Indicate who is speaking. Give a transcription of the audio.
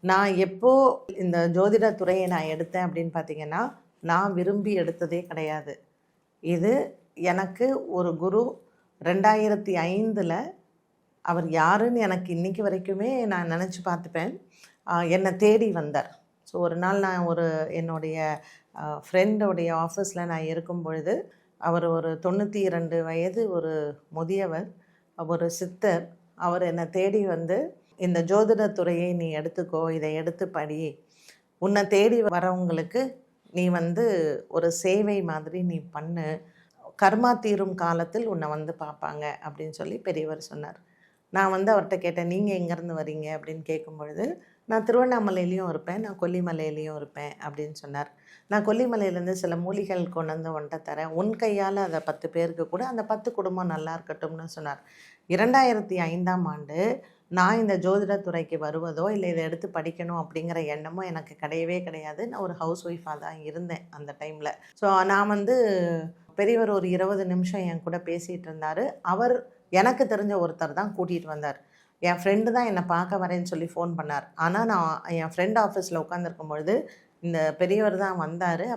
Speaker 1: நான் எப்போ இந்த ஜோதிட துறையை நான் எடுத்தேன் அப்படின்னு பார்த்தீங்கன்னா, நான் விரும்பி எடுத்ததே கிடையாது. இது எனக்கு ஒரு குரு 2005ல் அவர் யாருன்னு எனக்கு இன்னைக்கு வரைக்குமே நான் நினச்சி பார்த்துப்பேன். என்னை தேடி வந்தார். ஸோ ஒரு நாள் நான் என்னுடைய ஃப்ரெண்டோடைய ஆஃபீஸில் நான் இருக்கும் பொழுது, அவர் ஒரு 92 வயது ஒரு முதியவர், ஒரு சித்தர். அவர் என்னை தேடி வந்து, இந்த ஜோதிட துறையை நீ எடுத்துக்கோ, இதை எடுத்து படி, உன்னை தேடி வரவங்களுக்கு நீ வந்து ஒரு சேவை மாதிரி நீ பண்ணு, கர்மா தீரும் காலத்தில் உன்னை வந்து பார்ப்பாங்க அப்படின்னு சொல்லி பெரியவர் சொன்னார். நான் வந்து அவர்கிட்ட கேட்டேன், நீங்கள் எங்கேருந்து வரீங்க அப்படின்னு கேட்கும்பொழுது, நான் திருவண்ணாமலையிலையும் இருப்பேன், நான் கொல்லிமலையிலையும் இருப்பேன் அப்படின்னு சொன்னார். நான் கொல்லிமலையிலேருந்து சில மூலிகள் கொண்டு வந்து உன்கிட்ட தரேன், உன் கையால் அதை 10 பேருக்கு கூட, அந்த 10 குடும்பம் நல்லா இருக்கட்டும்னு சொன்னார். 2005ஆம் ஆண்டு நான் இந்த ஜோதிட துறைக்கு வருவதோ இல்லை இதை எடுத்து படிக்கணும் அப்படிங்கிற எண்ணமோ எனக்கு கிடையவே கிடையாது. நான் ஒரு ஹவுஸ் ஒய்ஃபாக தான் இருந்தேன் அந்த டைமில். ஸோ நான் வந்து பெரியவர் ஒரு 20 நிமிஷம் என் கூட பேசிகிட்டு இருந்தார். அவர் எனக்கு தெரிஞ்ச ஒருத்தர் தான் கூட்டிகிட்டு வந்தார். என் ஃப்ரெண்டு தான் என்னை பார்க்க வரேன்னு சொல்லி ஃபோன் பண்ணார். ஆனால் நான் என் ஃப்ரெண்ட் ஆஃபீஸில் உட்காந்துருக்கும் பொழுது இந்த பெரியவர் தான் வந்தார்.